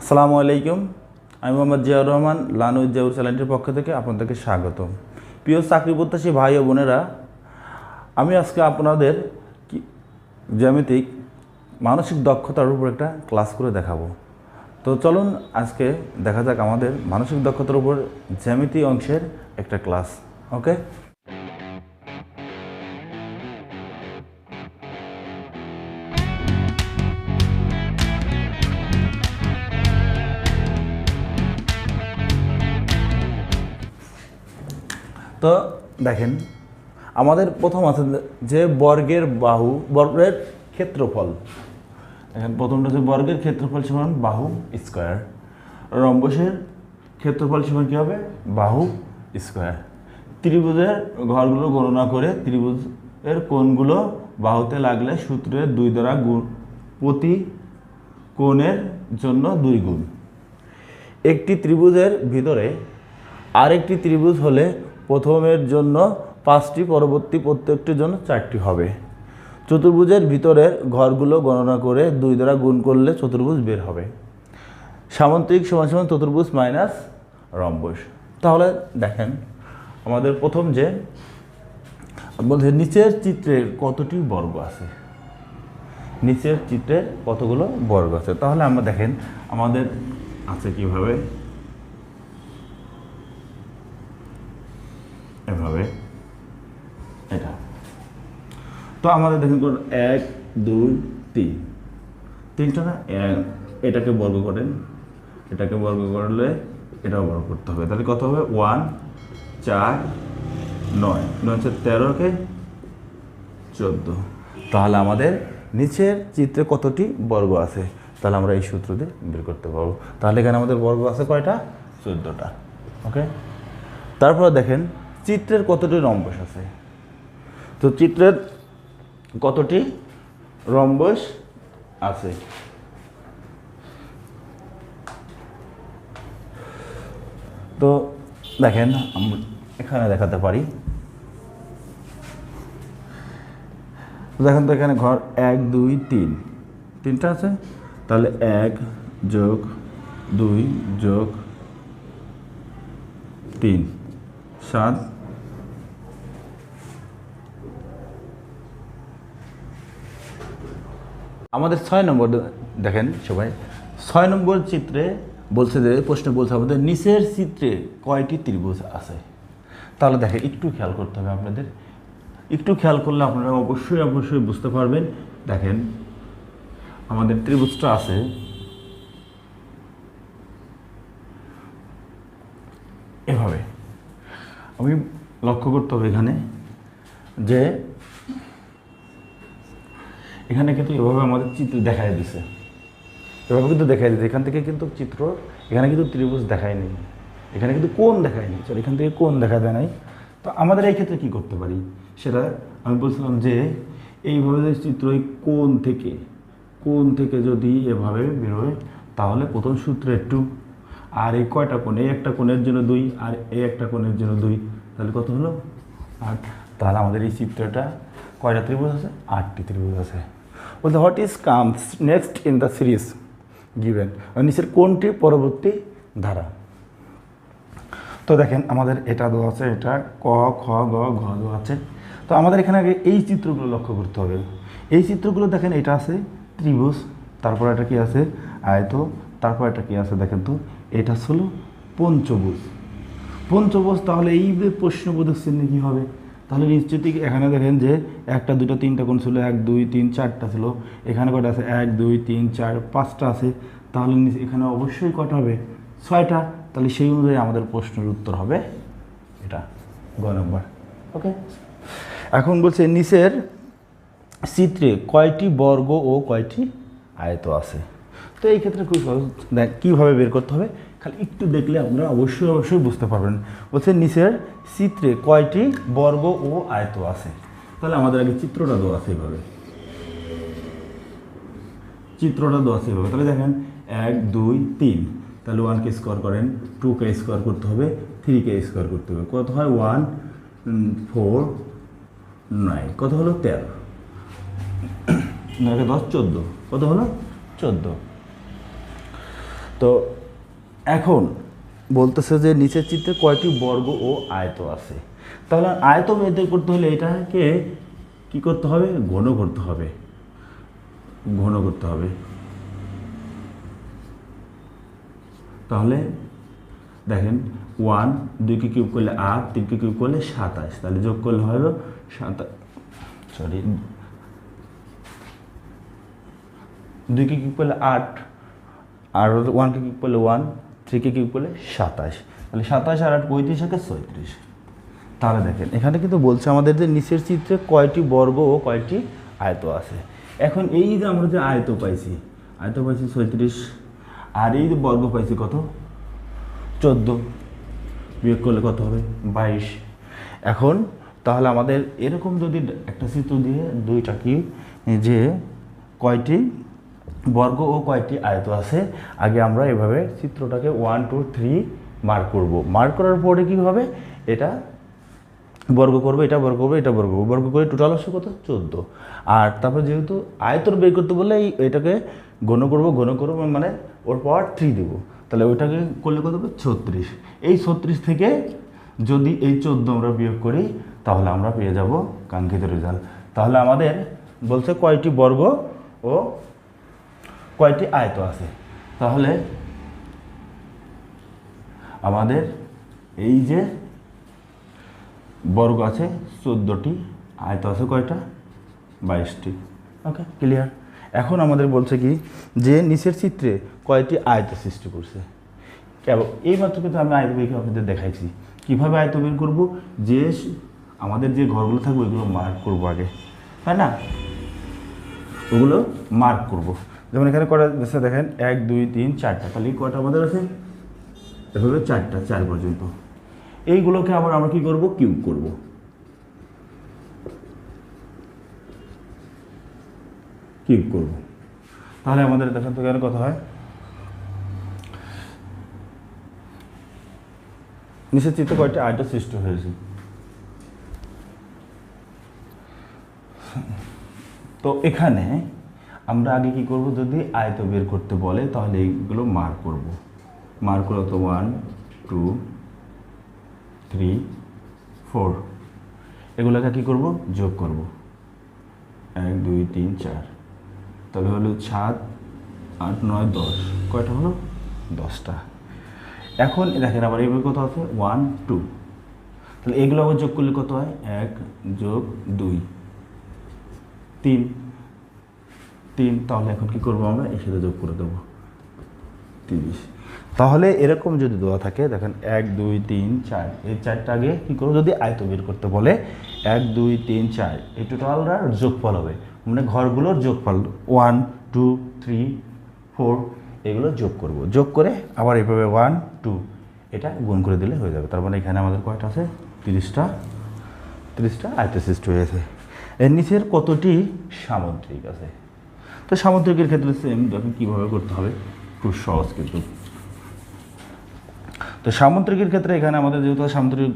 আসসালামু আলাইকুম। আমি মোহাম্মদ জিয়াউর রহমান, লার্ন উইথ জিয়াউর চ্যানেলটির পক্ষ থেকে আপনাদেরকে স্বাগতম। প্রিয় চাকরি প্রত্যাশী ভাই ও বোনেরা, আমি আজকে আপনাদের জ্যামিতিক মানসিক দক্ষতার উপর একটা ক্লাস করে দেখাবো। তো চলুন আজকে দেখা যাক আমাদের মানসিক দক্ষতার উপর জ্যামিতি অংশের একটা ক্লাস। ওকে, তো দেখেন আমাদের প্রথম আছে যে বর্গের বাহু, বর্গের ক্ষেত্রফল। দেখেন প্রথমটা হচ্ছে বর্গের ক্ষেত্রফল সমান বাহু স্কোয়ার, রম্বসের ক্ষেত্রফল সমান কী হবে? বাহু স্কোয়ার। ত্রিভুজের ঘরগুলো গণনা করে ত্রিভুজের কোণগুলো বাহুতে লাগলে সূত্রের 2 দ্বারা গুণ, প্রতি কোণের জন্য 2 গুণ। একটি ত্রিভুজের ভিতরে আরেকটি ত্রিভুজ হলে প্রথমের জন্য 5টি, পরবর্তী প্রত্যেকটির জন্য 4টি হবে। চতুর্ভুজের ভিতরের ঘরগুলো গণনা করে 2 দ্বারা গুণ করলে চতুর্ভুজ বের হবে। সামান্তরিক সমান সমান চতুর্ভুজ মাইনাস রম্বস। তাহলে দেখেন আমাদের প্রথম যে বলছে নিচের চিত্রের কতটি বর্গ আছে, নিচের চিত্রে কতগুলো বর্গ আছে। তাহলে আমরা দেখেন আমাদের আছে কিভাবে, এভাবে এটা। তো আমাদের দেখেন 1 2 3, তিনটা না, এটাকে বর্গ করেন, এটাকে বর্গ করলে এটাও বর্গ করতে হবে। তাহলে কত হবে? 1 4 9 9 13কে 14। তাহলে আমাদের নিচের চিত্রে কতটি বর্গ আছে, তাহলে আমরা এই সূত্র দিয়ে বের করতে পারবো। তাহলে এখানে আমাদের বর্গ আছে কয়টা? 14টা। ওকে, তারপর দেখেন চিত্রের কতটি রম্বস আছে। তো চিত্রের কতটি রম্বস আছে, তো দেখেন আমরা এখানে দেখাতে পারি। দেখেন তো এখানে ঘর 1 2 3, তিনটা আছে। তাহলে 1 যোগ 2 যোগ 3 7। আমাদের 6 নম্বর দেখেন সবাই, 6 নম্বর চিত্রে বলছে যে প্রশ্ন বলছে আমাদের নিচের চিত্রে কয়টি ত্রিভুজ আছে। তাহলে দেখেন একটু খেয়াল করতে হবে আপনাদের, একটু খেয়াল করলে আপনারা অবশ্যই বুঝতে পারবেন। দেখেন আমাদের ত্রিভুজটা আছে এভাবে। আমি লক্ষ্য করতে হবে এখানে যে এখানে কিন্তু এভাবে আমাদের চিত্র দেখাই দিছে, এভাবে কিন্তু দেখাই দিচ্ছে। এখান থেকে কিন্তু চিত্র, এখানে কিন্তু ত্রিভুজ দেখায় নেই, এখানে কিন্তু কোণ দেখায়নি, চল এখান থেকে কোণ দেখা যায় নাই। তো আমাদের এই ক্ষেত্রে কী করতে পারি সেটা আমি বলছিলাম যে এইভাবে যে চিত্র, এই কোণ থেকে যদি এভাবে বেরোয় তাহলে প্রথম সূত্রে একটু, আর এই কয়টা কোণ, এই একটা কোণের জন্য 2 আর এই একটা কোণের জন্য 2, তাহলে কত হলো? 8। তাহলে আমাদের এই চিত্রটা কয়টা ত্রিভুজ আছে? 8টি ত্রিভুজ আছে। বলতে what is comes next in the series given, নিচের কোনটি পরবর্তী ধারা। তো দেখেন আমাদের এটা দেওয়া আছে, এটা ক খ গ ঘ দেওয়া আছে। তো আমাদের এখানে আগে এই চিত্রগুলো লক্ষ্য করতে হবে। এই চিত্রগুলো দেখেন, এটা আছে ত্রিভুজ, তারপর এটা কি আছে? আয়ত, তারপর এটা কি আছে? দেখেন তো এটা ছিল পঞ্চভুজ। পঞ্চভুজ, তাহলে এই যে প্রশ্নবোধক চিহ্ন কী হবে? তাহলে নিশ্চিতই এখানে দেখেন যে 1টা 2টা 3টা কোণ ছিল, 1 2 3 4টা ছিল। এখানে কয়টা আছে? 1 2 3 4 5টা আছে। তাহলে এখানে অবশ্যই কয়টা হবে? 6টা। তাহলে সেই অনুযায়ী আমাদের প্রশ্নের উত্তর হবে এটা, গ নম্বর। ওকে, এখন বলছে নিচের চিত্রে কয়টি বর্গ ও কয়টি আয়ত আছে। তো এই ক্ষেত্রে কীভাবে বের করতে হবে, খালি একটু দেখলে আপনারা অবশ্যই বুঝতে পারবেন। বলছে নিচের চিত্রে কয়টি বর্গ ও আয়ত আছে। তাহলে আমাদের আগে চিত্রটা দেওয়া আছে এইভাবে, তাহলে দেখেন 1 2 3, তাহলে 1কে স্কোয়ার করেন, 2কে স্কোয়ার করতে হবে, 3কে স্কোয়ার করতে হবে। কত হয়? 1 4 9, কত হলো? 13। 9 10 14, কত হলো? 14। তো এখন বলতেছে যে নিচের চিত্রে কয়টি বর্গ ও আয়ত আছে। তাহলে আয়ত বের করতে হলে এটাকে কি করতে হবে, ঘন করতে হবে, ঘন করতে হবে। তাহলে দেখেন 1 2কে কিউব করলে 8, 3কে কিউব করলে 27, তাহলে যোগ করলে হবে 2কে কিউব করলে 8 আর 1কে কিউব করলে 1, 3কে কিউব করলে 27, তাহলে 27 আর 8 35 থেকে 36। তাহলে দেখেন এখানে কিন্তু বলছে আমাদের যে নিচের চিত্রে কয়টি বর্গ ও কয়টি আয়ত আছে। এখন এই যে আমরা যে আয়ত পাইছি 36, আর এই যে বর্গ পাইছি কত 14, বিয়োগ করলে কত হবে 22। এখন তাহলে আমাদের এরকম যদি একটা চিত্র দিয়ে দুইটা কি যে কয়টি বর্গ ও কয়টি আয়ত আছে, আগে আমরা এভাবে চিত্রটাকে 1 2 3 মার্ক করব। মার্ক করার পরে কি হবে, এটা বর্গ করবে, এটা বর্গ করবে, এটা বর্গ করবে, বর্গ করে টোটাল আসছে কত 14। আর তারপর যেহেতু আয়তন বের করতে বললে এটাকে ঘন করবো মানে ওর পাওয়ার 3 দেবো, তাহলে ওইটাকে করলে কত হবে 36। এই 36 থেকে যদি এই 14 আমরা বিয়োগ করি তাহলে আমরা পেয়ে যাব কাঙ্ক্ষিত রেজাল্ট। তাহলে আমাদের বলছে কয়টি বর্গ ও কয়টি আয়ত আছে। তাহলে আমাদের এই যে বর্গ আছে 14টি, আয়ত আছে কয়টা 22টি। ওকে, ক্লিয়ার। এখন আমাদের বলছে কি যে নিচের চিত্রে কয়টি আয়ত সৃষ্টি করছে। কেবল এই মাত্র কিন্তু আমি আয়ত বের করে আপনাদের দেখাইছি কীভাবে আয়ত বের করবো। যে আমাদের যে ঘরগুলো থাকবে ওইগুলো মার্ক করবো আগে, তাই না, ওগুলো মার্ক করব। যেমন এখানে কটা আছে দেখেন 1 2 3 4টা, তাহলে এই কটা আমাদের আছে এভাবে 4টা, 4 পর্যন্ত। এইগুলোকে আবার আমরা কি করব, কিউব করব। কিউব করব, তাহলে আমাদের দেখেন তো এখানে কত হয়, নিচের চিত্রে কয়টা আয়ত সৃষ্টি হয়েছে। তো এখানে আমরা আগে কি করব, যদি আয়ত বের করতে বলে তাহলে এইগুলো মার্ক করব। মার্ক করো তো 1 2 3 4, এগুলোকে কি করব, যোগ করব। 1 2 3 4, তাহলে হলো 7 8 9 10, কয়টা হলো 10টা। এখন দেখেন আবার এইভাবে কত আছে 1 2, তাহলে এগুলো আবার যোগ করলে কত হয় 1 যোগ 2 3 3, তাহলে এখন কি করব আমরা এর সাথে যোগ করে দেবো 30। তাহলে এরকম যদি দেওয়া থাকে দেখেন 1 2 3 4, এই 4টা আগে কী করবো, যদি আয়ত বের করতে বলে 1 2 3 4 এই টোটালটার যোগফল হবে, মানে ঘরগুলোর যোগফল 1 2 3 4 এগুলো যোগ করব। যোগ করে আবার এইভাবে 1 2 এটা গুণ করে দিলে হয়ে যাবে। তার মানে এখানে আমাদের কয়টা আছে 30টা আয়ত সৃষ্টি হয়েছে। এর নিচের কতটি সামুদ্রিক আছে। তো সামুদ্রিকের ক্ষেত্রে সেম দেখুন কীভাবে করতে হবে, খুব সহজ কিন্তু। তো সামুদ্রিকের ক্ষেত্রে এখানে আমাদের যেহেতু সামুদ্রিক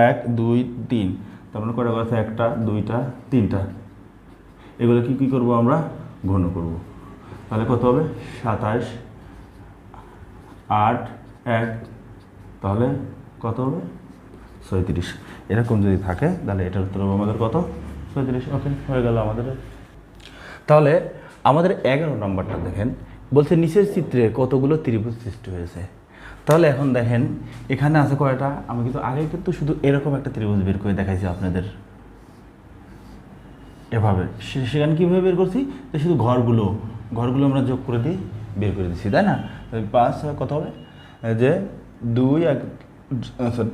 1 2 3, তার মানে কয়টা আছে 1টা 2টা 3টা, এগুলো কি করব আমরা ঘন করব। তাহলে কত হবে 27 8 1, তাহলে কত হবে 36। এরকম যদি থাকে তাহলে এটার উত্তর হবে আমাদের কত 36। ওকে, হয়ে গেল আমাদের। তাহলে আমাদের 11 নম্বরটা দেখেন, বলছে নিচের চিত্রে কতগুলো ত্রিভুজ সৃষ্টি হয়েছে। তাহলে এখন দেখেন এখানে আছে কয়টা, আমি কিন্তু আগে কিন্তু শুধু এরকম একটা ত্রিভুজ বের করে দেখাইছি আপনাদের এভাবে। সেখানে কীভাবে বের করছি, তো শুধু ঘরগুলো আমরা যোগ করে দিই, বের করে দিচ্ছি, তাই না। 5 কত হবে, যে 2 1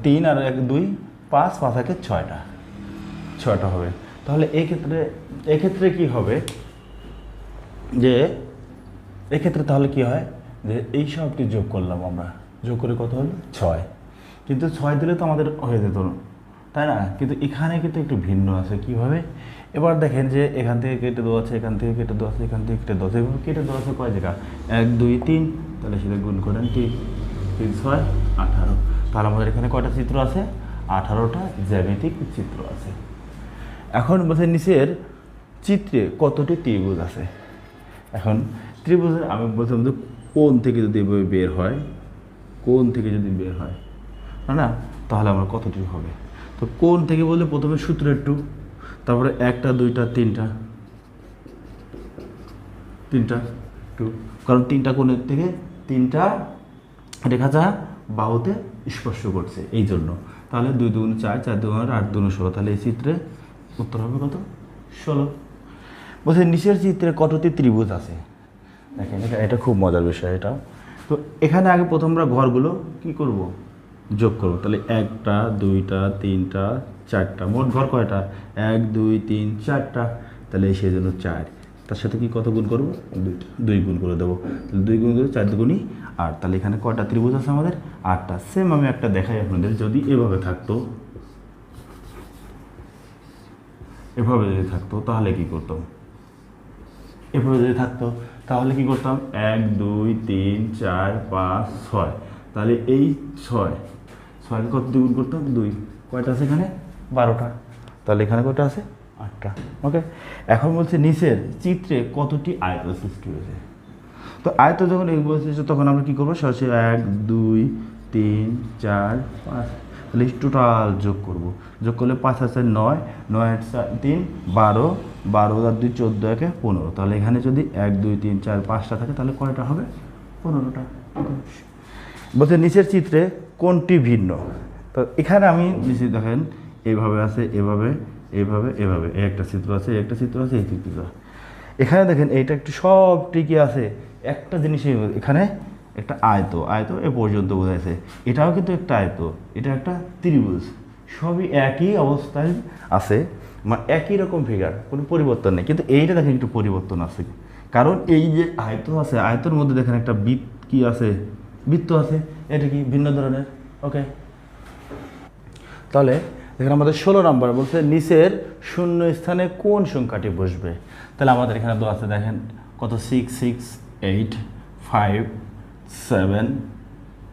3 আর 1 2 5 5 1 6টা হবে। তাহলে এক্ষেত্রে কি হবে, যে এক্ষেত্রে তাহলে কি হয়, যে এই সবটি যোগ করলাম আমরা, যোগ করে কত হলো 6, কিন্তু 6 দিলে তো আমাদের হয়ে যেত, তাই না। কিন্তু এখানে কিন্তু একটু ভিন্ন আছে। কীভাবে, এবার দেখেন যে এখান থেকে কেটে দেওয়া আছে, এখান থেকে কেটে দেওয়া আছে, এখান থেকে কেটে দেওয়া আছে, এভাবে কেটে দেওয়া আছে কয় জায়গা 1 2 3, তাহলে সেটা গুণ করেন 3 3 6 18। তাহলে আমাদের এখানে কয়টা চিত্র আছে, 18টা জ্যামিতিক চিত্র আছে। এখন বলছে নিচের চিত্রে কতটি ত্রিভুজ আছে। এখন ত্রিভুজের আমি বলছিলাম যে কোণ থেকে যদি এভাবে বের হয়, কোণ থেকে যদি বের হয় না, তাহলে আমার কতটি হবে? তো কোণ থেকে বললে প্রথমে সূত্র একটু, তারপরে 1 2 3 3 টু, কারণ 3টা কোণের থেকে 3টা রেখাটা বাহুতে স্পর্শ করছে এই জন্য। তাহলে 2 2 4, 4 2 8, 8 2 16, তাহলে এই চিত্রে উত্তর হবে কত? 16। বলছে নিচের চিত্রে কতটি ত্রিভুজ আছে? দেখেন এটা খুব মজার বিষয় এটা। তো এখানে আগে প্রথম আমরা ঘরগুলো কি করব? যোগ করব। তাহলে 1টা 2টা 3টা 4টা, মোট ঘর কয়টা? 1 2 3 4টা, তাহলে সেই জন্য 4। তার সাথে কি কত গুণ করবো? 2 গুণ করে দেবো। তাহলে 2 গুণ করে 4 দুগুণই 8। তাহলে এখানে কয়টা ত্রিভুজ আছে আমাদের? 8টা। সেম আমি একটা দেখাই আপনাদের, যদি এভাবে থাকতো, এভাবে যদি থাকতো তাহলে কি করতাম? এভাবে যদি থাকতো তাহলে কি করতাম? 1 2 3 4 5 6, তাহলে এই 6কে কত দ্বিগুণ করতাম? 2। কয়টা আছে এখানে? 12টা। তাহলে এখানে কয়টা আছে? 8টা। ওকে, এখন বলছে নিচের চিত্রে কতটি আয়ত সৃষ্টি হয়েছে? তো আয়ত যখন এই বলছে তখন আমরা কী করবো? সরাসরি 1 2 3 4 5, তাহলে টোটাল যোগ করব। যোগ করলে 5 আছে 9, 9 3 12, 12 আর 2 14, 1 15। তাহলে এখানে যদি 1 2 3 4 5টা থাকে তাহলে কয়টা হবে? 15টা। বলছে নিচের চিত্রে কোনটি ভিন্ন? তো এখানে আমি নিচে দেখেন এইভাবে আছে, এভাবে এইভাবে এভাবে, একটা চিত্র আছে, একটা চিত্র আছে, এই চিত্র। এখানে দেখেন এইটা একটু সব ঠিকই আছে, একটা জিনিসই এখানে একটা আয়ত, আয়ত এ পর্যন্ত বোঝাইছে। এটাও কিন্তু একটা আয়ত, এটা একটা ত্রিভুজ, সবই একই অবস্থায় আছে, মানে একই রকম ফিগার, কোনো পরিবর্তন নেই। কিন্তু এইটা দেখেন একটু পরিবর্তন আছে, কারণ এই যে আয়ত আছে, আয়তের মধ্যে দেখেন একটা কি আছে? বৃত্ত আছে। এটা কি ভিন্ন ধরনের? ওকে, তাহলে দেখেন আমাদের 16 নম্বর বলছে নিচের শূন্য স্থানে কোন সংখ্যাটি বসবে? তাহলে আমাদের এখানে তো আছে, দেখেন কত? 6 6 8 5 7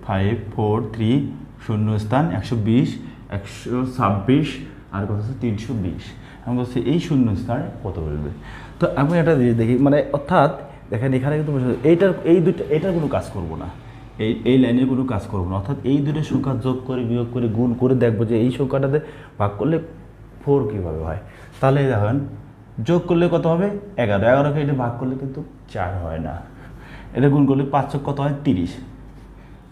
5 4 3, শূন্য স্থান 120 126, আর কত আছে? 320। আমি বলছি এই শূন্য স্থানে কত বসবে? তো আমি এটা দেখি, মানে অর্থাৎ দেখেন এখানে কিন্তু এইটার এই দুইটা, এটার কোনো কাজ করব না, এই লাইনের কোনো কাজ করবো না। অর্থাৎ এই দুটো সংখ্যা যোগ করে বিয়োগ করে গুণ করে দেখবো যে এই সংখ্যাটাতে ভাগ করলে 4 কীভাবে হয়। তাহলে দেখেন যোগ করলে কত হবে? 11, 11কে এটা ভাগ করলে কিন্তু 4 হয় না। এটা গুণ করলে 5 কত হয়? 30,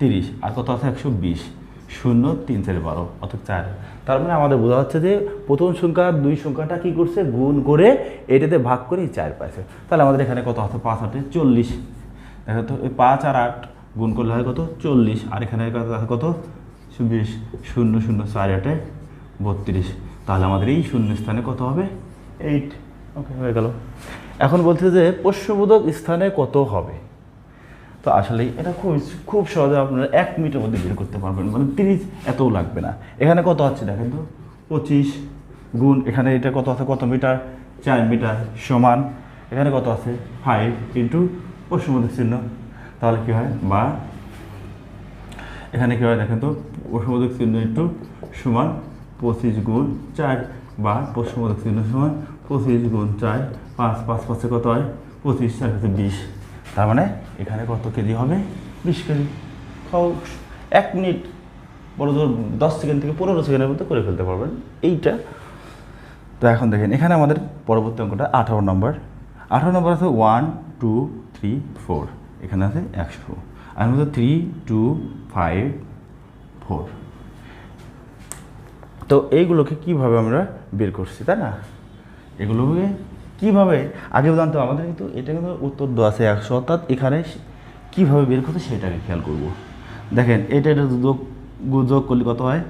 30 আর কত আছে? 120, 0 3 4 12, অর্থাৎ 4। তার মানে আমাদের বোঝা হচ্ছে যে প্রথম সংখ্যা দুই সংখ্যাটা কী করছে? গুণ করে এটাতে ভাগ করে 4 পাইছে। তাহলে আমাদের এখানে কত আছে? 5 8 40। দেখো তো, এই 5 আর 8 গুণ করলে হয় কত? 40, আর এখানে কত? 20, 0 0 4 8 32। তাহলে আমাদের এই শূন্য স্থানে কত হবে? 8। ওকে, হয়ে গেল। এখন বলছে যে প্রশ্নবোধক স্থানে কত হবে? তো আসলে এটা খুব সহজে আপনারা 1 মিনিটের মধ্যে বের করতে পারবেন, মানে 30 এতও লাগবে না। এখানে কত আছে দেখেন তো? 25 গুণ এখানে এটা কত আছে? কত মিটার? 4 মিটার, সমান এখানে কত আছে? 5 ইন্টু প্রশ্নবোধক চিহ্ন। তাহলে কী হয়? বা এখানে কী হয় দেখেন তো? প্রশ্নবোধক চিহ্ন একটু সমান 25 গুণ 4, বা প্রশ্নবোধক চিহ্ন সমান 25 গুণ 4, 5 5 5 কত হয়? 25, 4 20। তার মানে এখানে কত কেজি হবে? 20 কেজি। খাও 1 মিনিট, বড় জোর 10 সেকেন্ড থেকে 15 সেকেন্ডের মধ্যে করে ফেলতে পারবেন এইটা। তো এখন দেখেন এখানে আমাদের পরবর্তী অঙ্কটা 18 নম্বর। 18 নম্বর আছে 1 2 3 4, এখানে আছে 100, আর মধ্যে 3 2 5 4। তো এইগুলোকে কীভাবে আমরা বের করছি, তাই না? এগুলোকে কীভাবে আগে জানতো আমাদের, কিন্তু এটা কিন্তু উত্তর দেওয়া আছে 100, অর্থাৎ এখানে কীভাবে বের করতে সেটাকে খেয়াল করব। দেখেন এটা যোগ করলে কত হয়?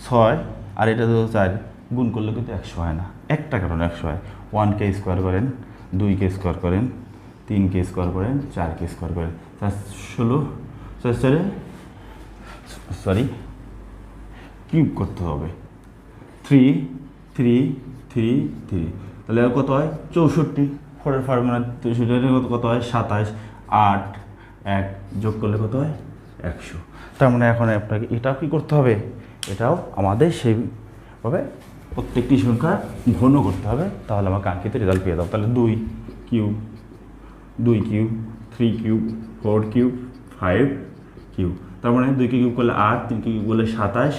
6, আর এটা 4 গুণ করলে কিন্তু 100 হয় না। একটা কারণ 100 হয়। 1কে স্কোয়ার করেন, 2কে স্কোয়ার করেন, 3কে স্কোয়ার করেন, 4কে স্কোয়ার করেন, 4 16 সরি কিউব করতে হবে। 3 3 3 3, তাহলে আর কত হয়? 64। 4 এর ফর্মুলা 63 কত হয়? 27, 8 1 যোগ করলে কত হয়? 100। তার মানে এখন আপনাকে এটাও কী করতে হবে? এটাও আমাদের সেইভাবে প্রত্যেকটি সংখ্যা ঘন করতে হবে, তাহলে আমার কাঙ্ক্ষিত রেজাল্ট পেয়ে যাবো। তাহলে 2 cube 2 cube 3 cube 4 cube 5 cube, তার মানে 2 কে কিউব করলে 8, 3 কে কিউব করলে 27,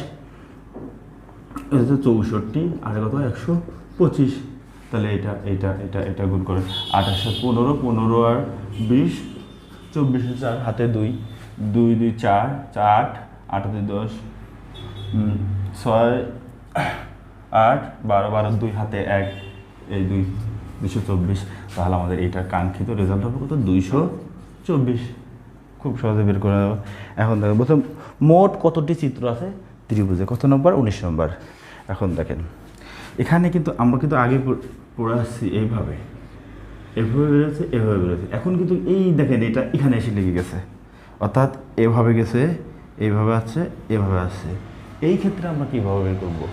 এটা হচ্ছে 64, আর কত 125। তাহলে এটা গুণ করে 28 আর 15, 15 আর 20, 24 4, হাতে 2, 2 2 4, 8, 8 2 10, 6 8, 12 12 2, হাতে 1, এই 2, 224। তাহলে আমাদের এইটার কাঙ্ক্ষিত রেজাল্ট হবে কত? 224। খুব সহজে বের করে দেবো। এখন দেখেন প্রথম মোট কতটি চিত্র আছে ত্রিভুজে, কত নম্বর? 19 নম্বর। এখন দেখেন এখানে কিন্তু আমরা কিন্তু আগে পড়ে আসছি এইভাবে বেরোচ্ছে, এভাবে বেরোচ্ছে। এখন কিন্তু এই দেখেন এটা এখানে এসে লেগে গেছে, অর্থাৎ এভাবে গেছে, এইভাবে আসছে, এভাবে আসছে। এই ক্ষেত্রে আমরা কীভাবে বের করবো?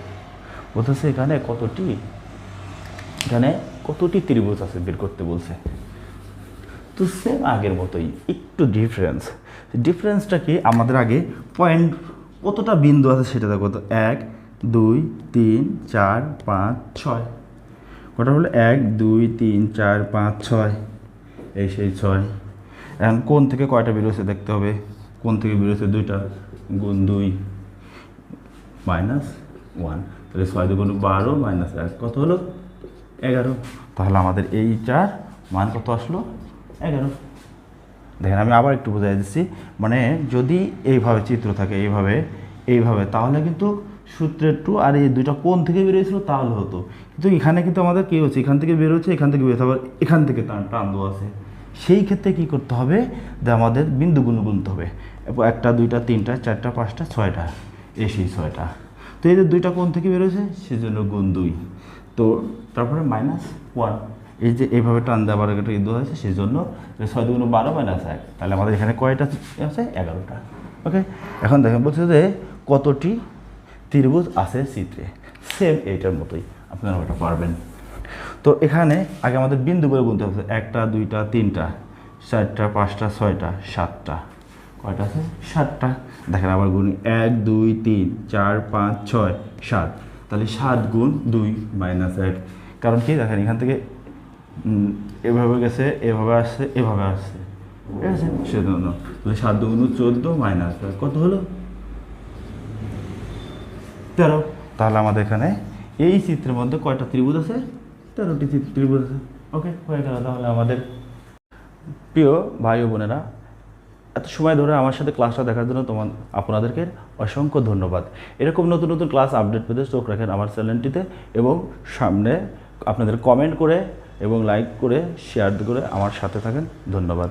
বলতেছে এখানে কতটি ত্রিভুজ আছে বের করতে বলছে। তো সেম আগের মতোই, একটু ডিফারেন্সটা কি? আমাদের আগে পয়েন্ট কতটা বিন্দু আছে সেটা দেখো তো। 1 2 3 4 5 6, কটা হলো? 1 2 3 4 5 6, এই সেই 6। এখন কোণ থেকে কয়টা বেরোচ্ছে দেখতে হবে। কোণ থেকে বেরোচ্ছে 2টা, গুণ 2 -1, তাহলে 6 2 12 -1, কত হলো? 11। তাহলে আমাদের এইটার মান কত আসলো? 11। দেখেন আমি আবার একটু বোঝাই দিচ্ছি, মানে যদি এইভাবে চিত্র থাকে এইভাবে তাহলে কিন্তু সূত্রের 2 আর এই দুইটা কোণ থেকে বেরিয়েছিল তাহলে হতো, কিন্তু এখানে কিন্তু আমাদের কী হচ্ছে? এখান থেকে বেরোচ্ছে, এখান থেকে বেরোচ্ছে, আবার এখান থেকে টান দেওয়া আছে। সেই ক্ষেত্রে কী করতে হবে? যে আমাদের বিন্দুগুলো গুনতে হবে। 1টা 2টা 3টা 4টা 5টা 6টা, এই সেই 6টা। তো এই যে দুইটা কোণ থেকে বেরোচ্ছে সেজন্য গুণ 2, তো তারপরে -1, এই যে এইভাবে টান দেওয়া আবার একটা ইন্দু হয়েছে সেই জন্য 6 2 12 -1, তাহলে আমাদের এখানে কয়টা আছে? 11টা। ওকে, এখন দেখেন বলছে যে কতটি ত্রিভুজ আছে চিত্রে। সেম এইটার মতোই আপনারা ওটা পারবেন। তো এখানে আগে আমাদের বিন্দুগুলো গুনতে হবে। 1টা 2টা 3টা 4টা 5টা 6টা 7টা, কয়টা আছে? 7টা। দেখেন আবার গুনি 1 2 3 4 5 6 7, তাহলে 7 গুণ 2 -1, কারণ কি দেখেন এখান থেকে এভাবে গেছে, এভাবে আসছে, এভাবে আসছে, ঠিক আছে? সেজন্য তাহলে 7 2 14 -1, কত হলো? 13। তাহলে আমাদের এখানে এই চিত্রের মধ্যে কয়টা ত্রিভুজ আছে? 13টি ত্রিভুজ আছে। ওকে, হয়ে গেল। তাহলে আমাদের প্রিয় ভাই ও বোনেরা, এত সময় ধরে আমার সাথে ক্লাসটা দেখার জন্য আপনাদেরকে অসংখ্য ধন্যবাদ। এরকম নতুন নতুন ক্লাস আপডেট পেতে চোখ রাখেন আমার চ্যানেলটিতে, এবং সামনে আপনাদের কমেন্ট করে এবং লাইক করে শেয়ার করে আমার সাথে থাকেন। ধন্যবাদ।